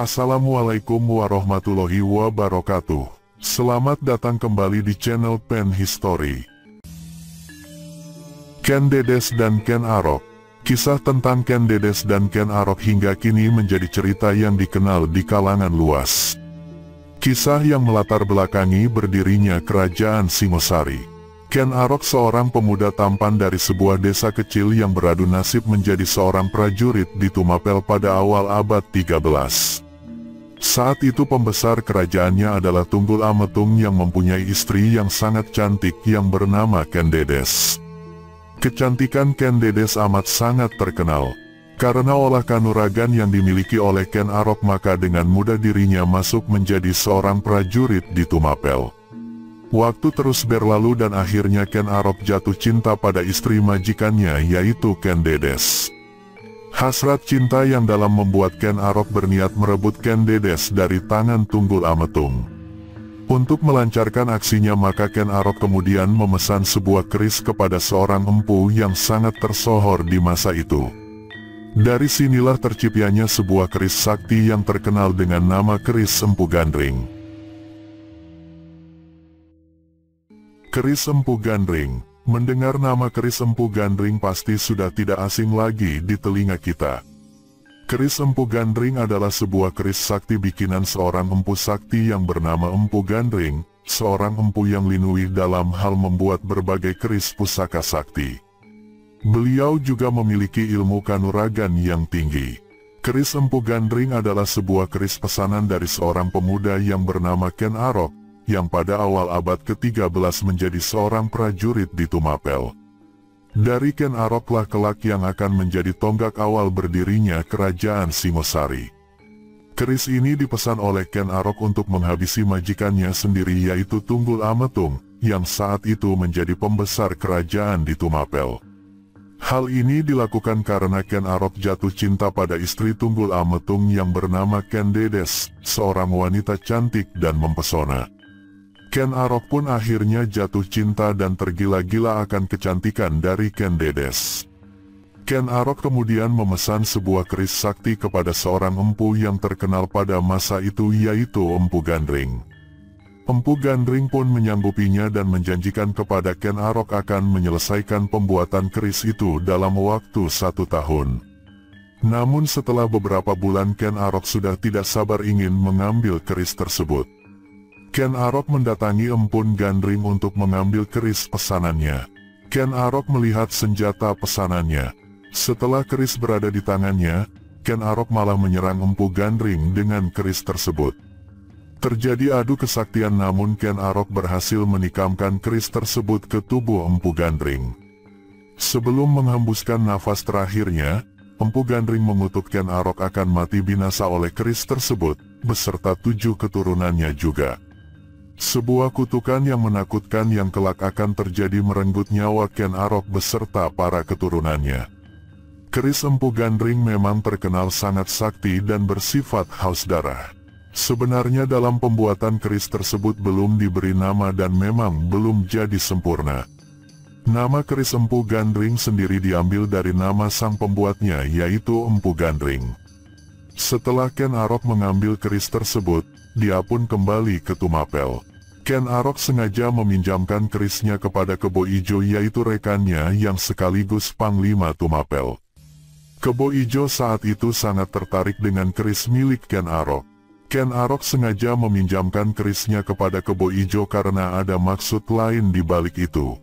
Assalamualaikum warahmatullahi wabarakatuh. Selamat datang kembali di channel Pen History. Ken Dedes dan Ken Arok. Kisah tentang Ken Dedes dan Ken Arok hingga kini menjadi cerita yang dikenal di kalangan luas. Kisah yang melatar belakangi berdirinya Kerajaan Singosari. Ken Arok seorang pemuda tampan dari sebuah desa kecil yang beradu nasib menjadi seorang prajurit di Tumapel pada awal abad 13. Saat itu pembesar kerajaannya adalah Tunggul Ametung yang mempunyai istri yang sangat cantik yang bernama Ken Dedes. Kecantikan Ken Dedes amat sangat terkenal. Karena olah kanuragan yang dimiliki oleh Ken Arok, maka dengan mudah dirinya masuk menjadi seorang prajurit di Tumapel. Waktu terus berlalu dan akhirnya Ken Arok jatuh cinta pada istri majikannya, yaitu Ken Dedes. Hasrat cinta yang dalam membuat Ken Arok berniat merebut Ken Dedes dari tangan Tunggul Ametung. Untuk melancarkan aksinya, maka Ken Arok kemudian memesan sebuah keris kepada seorang empu yang sangat tersohor di masa itu. Dari sinilah terciptanya sebuah keris sakti yang terkenal dengan nama keris Empu Gandring. Keris Empu Gandring. Mendengar nama keris Empu Gandring pasti sudah tidak asing lagi di telinga kita. Keris Empu Gandring adalah sebuah keris sakti bikinan seorang empu sakti yang bernama Empu Gandring, seorang empu yang linui dalam hal membuat berbagai keris pusaka sakti. Beliau juga memiliki ilmu kanuragan yang tinggi. Keris Empu Gandring adalah sebuah keris pesanan dari seorang pemuda yang bernama Ken Arok, yang pada awal abad ke-13 menjadi seorang prajurit di Tumapel. Dari Ken Aroklah kelak yang akan menjadi tonggak awal berdirinya Kerajaan Singosari. Keris ini dipesan oleh Ken Arok untuk menghabisi majikannya sendiri, yaitu Tunggul Ametung, yang saat itu menjadi pembesar kerajaan di Tumapel. Hal ini dilakukan karena Ken Arok jatuh cinta pada istri Tunggul Ametung yang bernama Ken Dedes, seorang wanita cantik dan mempesona. Ken Arok pun akhirnya jatuh cinta dan tergila-gila akan kecantikan dari Ken Dedes. Ken Arok kemudian memesan sebuah keris sakti kepada seorang empu yang terkenal pada masa itu, yaitu Empu Gandring. Empu Gandring pun menyanggupinya dan menjanjikan kepada Ken Arok akan menyelesaikan pembuatan keris itu dalam waktu 1 tahun. Namun setelah beberapa bulan Ken Arok sudah tidak sabar ingin mengambil keris tersebut. Ken Arok mendatangi Empu Gandring untuk mengambil keris pesanannya. Ken Arok melihat senjata pesanannya. Setelah keris berada di tangannya, Ken Arok malah menyerang Empu Gandring dengan keris tersebut. Terjadi adu kesaktian, namun Ken Arok berhasil menikamkan keris tersebut ke tubuh Empu Gandring. Sebelum menghembuskan nafas terakhirnya, Empu Gandring mengutuk Ken Arok akan mati binasa oleh keris tersebut, beserta 7 keturunannya juga. Sebuah kutukan yang menakutkan yang kelak akan terjadi merenggut nyawa Ken Arok beserta para keturunannya. Keris Empu Gandring memang terkenal sangat sakti dan bersifat haus darah. Sebenarnya dalam pembuatan keris tersebut belum diberi nama dan memang belum jadi sempurna. Nama keris Empu Gandring sendiri diambil dari nama sang pembuatnya, yaitu Empu Gandring. Setelah Ken Arok mengambil keris tersebut, dia pun kembali ke Tumapel. Ken Arok sengaja meminjamkan kerisnya kepada Kebo Ijo, yaitu rekannya yang sekaligus Panglima Tumapel. Kebo Ijo saat itu sangat tertarik dengan keris milik Ken Arok. Ken Arok sengaja meminjamkan kerisnya kepada Kebo Ijo karena ada maksud lain di balik itu.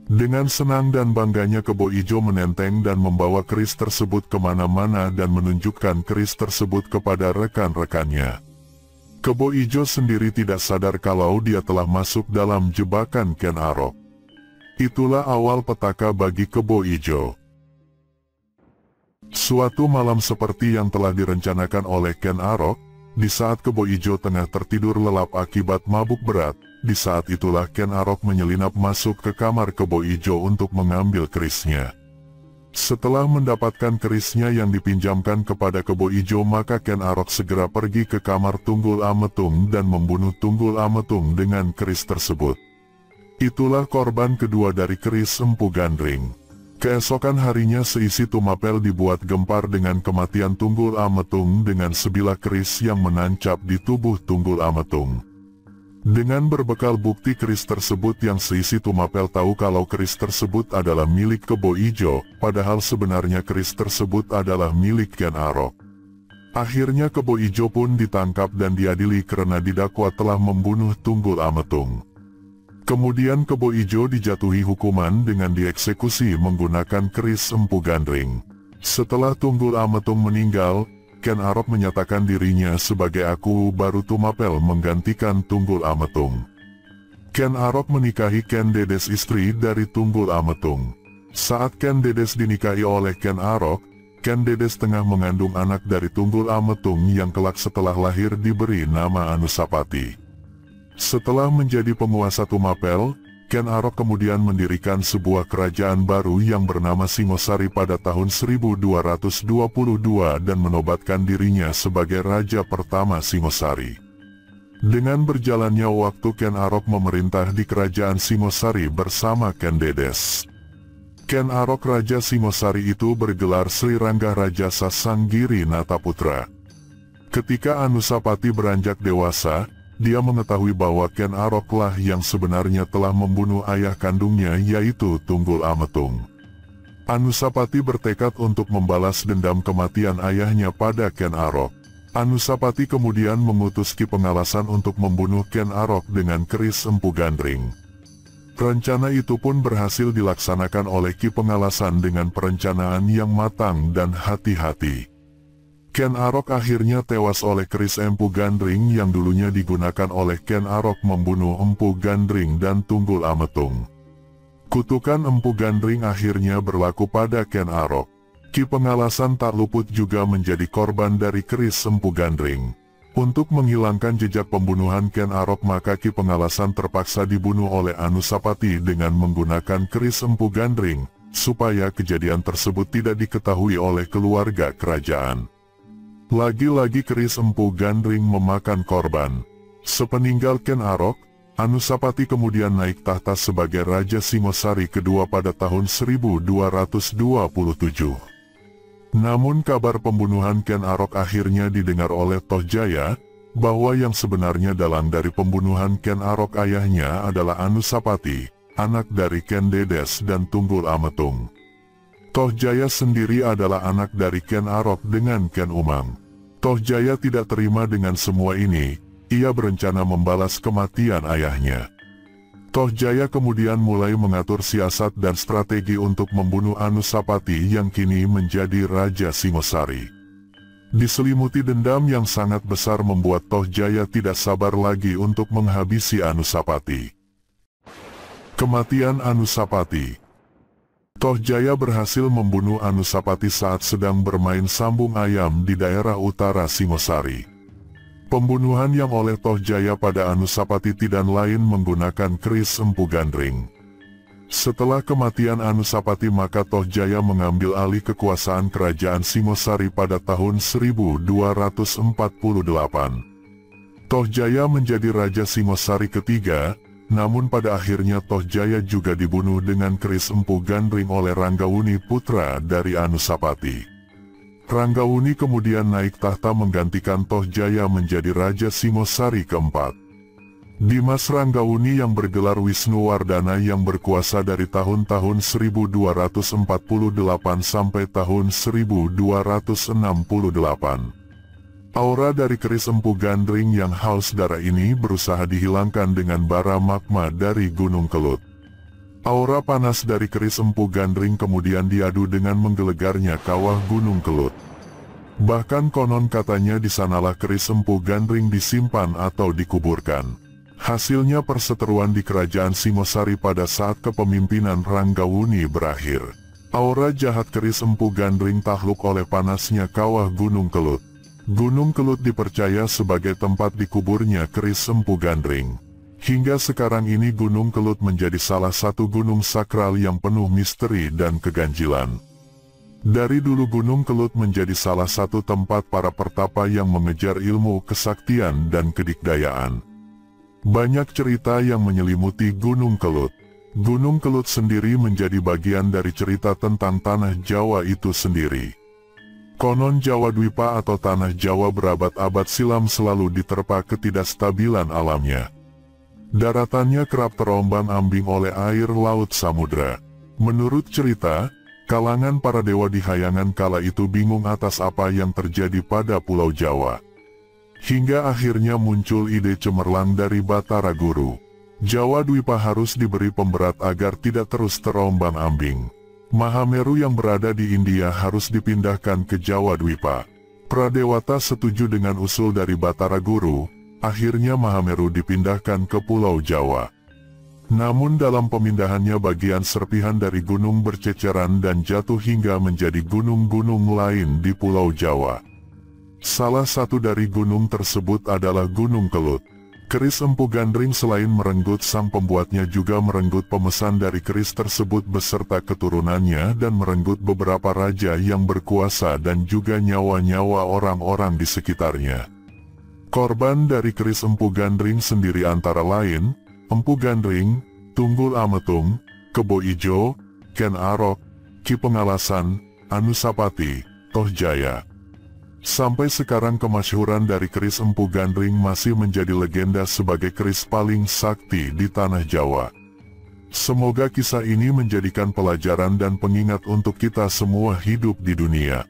Dengan senang dan bangganya Kebo Ijo menenteng dan membawa keris tersebut kemana-mana dan menunjukkan keris tersebut kepada rekan-rekannya. Kebo Ijo sendiri tidak sadar kalau dia telah masuk dalam jebakan Ken Arok. Itulah awal petaka bagi Kebo Ijo. Suatu malam seperti yang telah direncanakan oleh Ken Arok, di saat Kebo Ijo tengah tertidur lelap akibat mabuk berat, di saat itulah Ken Arok menyelinap masuk ke kamar Kebo Ijo untuk mengambil kerisnya. Setelah mendapatkan kerisnya yang dipinjamkan kepada Kebo Ijo, maka Ken Arok segera pergi ke kamar Tunggul Ametung dan membunuh Tunggul Ametung dengan keris tersebut. Itulah korban kedua dari keris Empu Gandring. Keesokan harinya seisi Tumapel dibuat gempar dengan kematian Tunggul Ametung dengan sebilah keris yang menancap di tubuh Tunggul Ametung. Dengan berbekal bukti keris tersebut yang seisi Tumapel tahu kalau keris tersebut adalah milik Kebo Ijo, padahal sebenarnya keris tersebut adalah milik Ken Arok. Akhirnya Kebo Ijo pun ditangkap dan diadili karena didakwa telah membunuh Tunggul Ametung. Kemudian Kebo Ijo dijatuhi hukuman dengan dieksekusi menggunakan keris Empu Gandring. Setelah Tunggul Ametung meninggal, Ken Arok menyatakan dirinya sebagai Aku Baru Tumapel menggantikan Tunggul Ametung. Ken Arok menikahi Ken Dedes, istri dari Tunggul Ametung. Saat Ken Dedes dinikahi oleh Ken Arok, Ken Dedes tengah mengandung anak dari Tunggul Ametung yang kelak setelah lahir diberi nama Anusapati. Setelah menjadi penguasa Tumapel, Ken Arok kemudian mendirikan sebuah kerajaan baru yang bernama Singosari pada tahun 1222 dan menobatkan dirinya sebagai raja pertama Singosari. Dengan berjalannya waktu, Ken Arok memerintah di kerajaan Singosari bersama Ken Dedes. Ken Arok Raja Singosari itu bergelar Sri Rangga Rajasa Sanggiri Nataputra. Ketika Anusapati beranjak dewasa, dia mengetahui bahwa Ken Aroklah yang sebenarnya telah membunuh ayah kandungnya, yaitu Tunggul Ametung. Anusapati bertekad untuk membalas dendam kematian ayahnya pada Ken Arok. Anusapati kemudian mengutus Ki Pengalasan untuk membunuh Ken Arok dengan keris Empu Gandring. Rencana itu pun berhasil dilaksanakan oleh Ki Pengalasan dengan perencanaan yang matang dan hati-hati. Ken Arok akhirnya tewas oleh keris Empu Gandring yang dulunya digunakan oleh Ken Arok membunuh Empu Gandring dan Tunggul Ametung. Kutukan Empu Gandring akhirnya berlaku pada Ken Arok. Ki Pengalasan tak luput juga menjadi korban dari keris Empu Gandring. Untuk menghilangkan jejak pembunuhan Ken Arok, maka Ki Pengalasan terpaksa dibunuh oleh Anusapati dengan menggunakan keris Empu Gandring, supaya kejadian tersebut tidak diketahui oleh keluarga kerajaan. Lagi-lagi keris Empu Gandring memakan korban. Sepeninggal Ken Arok, Anusapati kemudian naik tahta sebagai Raja Singosari kedua pada tahun 1227. Namun kabar pembunuhan Ken Arok akhirnya didengar oleh Tohjaya, bahwa yang sebenarnya dalang dari pembunuhan Ken Arok ayahnya adalah Anusapati, anak dari Ken Dedes dan Tunggul Ametung. Tohjaya sendiri adalah anak dari Ken Arok dengan Ken Umang. Tohjaya tidak terima dengan semua ini, ia berencana membalas kematian ayahnya. Tohjaya kemudian mulai mengatur siasat dan strategi untuk membunuh Anusapati yang kini menjadi Raja Singosari. Diselimuti dendam yang sangat besar membuat Tohjaya tidak sabar lagi untuk menghabisi Anusapati. Kematian Anusapati. Tohjaya berhasil membunuh Anusapati saat sedang bermain sambung ayam di daerah utara Singosari. Pembunuhan yang oleh Tohjaya pada Anusapati tidak lain menggunakan keris Empu Gandring. Setelah kematian Anusapati, maka Tohjaya mengambil alih kekuasaan kerajaan Singosari pada tahun 1248. Tohjaya menjadi Raja Singosari ketiga, namun pada akhirnya Tohjaya juga dibunuh dengan keris Empu Gandring oleh Ranggawuni, putra dari Anusapati. Ranggawuni kemudian naik tahta menggantikan Tohjaya menjadi Raja Singosari keempat. Dimas Ranggawuni yang bergelar Wisnuwardana yang berkuasa dari tahun-tahun 1248 sampai tahun 1268. Aura dari keris Empu Gandring yang haus darah ini berusaha dihilangkan dengan bara magma dari Gunung Kelut. Aura panas dari keris Empu Gandring kemudian diadu dengan menggelegarnya kawah Gunung Kelut. Bahkan konon katanya di sanalah keris Empu Gandring disimpan atau dikuburkan. Hasilnya perseteruan di kerajaan Singosari pada saat kepemimpinan Ranggawuni berakhir. Aura jahat keris Empu Gandring takluk oleh panasnya kawah Gunung Kelut. Gunung Kelut dipercaya sebagai tempat dikuburnya keris Empu Gandring. Hingga sekarang ini Gunung Kelut menjadi salah satu gunung sakral yang penuh misteri dan keganjilan. Dari dulu Gunung Kelut menjadi salah satu tempat para pertapa yang mengejar ilmu kesaktian dan kedikdayaan. Banyak cerita yang menyelimuti Gunung Kelut. Gunung Kelut sendiri menjadi bagian dari cerita tentang tanah Jawa itu sendiri. Konon Jawa Dwipa atau tanah Jawa berabad-abad silam selalu diterpa ketidakstabilan alamnya. Daratannya kerap terombang-ambing oleh air laut samudra. Menurut cerita, kalangan para dewa di hayangan kala itu bingung atas apa yang terjadi pada Pulau Jawa. Hingga akhirnya muncul ide cemerlang dari Batara Guru. Jawa Dwipa harus diberi pemberat agar tidak terus terombang-ambing. Mahameru yang berada di India harus dipindahkan ke Jawa Dwipa. Pradewata setuju dengan usul dari Batara Guru, akhirnya Mahameru dipindahkan ke Pulau Jawa. Namun dalam pemindahannya bagian serpihan dari gunung berceceran dan jatuh hingga menjadi gunung-gunung lain di Pulau Jawa. Salah satu dari gunung tersebut adalah Gunung Kelut. Keris Empu Gandring selain merenggut sang pembuatnya juga merenggut pemesan dari keris tersebut beserta keturunannya dan merenggut beberapa raja yang berkuasa dan juga nyawa-nyawa orang-orang di sekitarnya. Korban dari keris Empu Gandring sendiri antara lain, Empu Gandring, Tunggul Ametung, Kebo Ijo, Ken Arok, Ki Pengalasan, Anusapati, Toh Jaya. Sampai sekarang kemasyhuran dari keris Empu Gandring masih menjadi legenda sebagai keris paling sakti di tanah Jawa. Semoga kisah ini menjadikan pelajaran dan pengingat untuk kita semua hidup di dunia.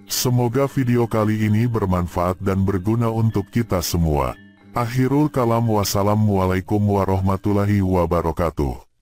Semoga video kali ini bermanfaat dan berguna untuk kita semua. Akhirul kalam, wassalamualaikum warahmatullahi wabarakatuh.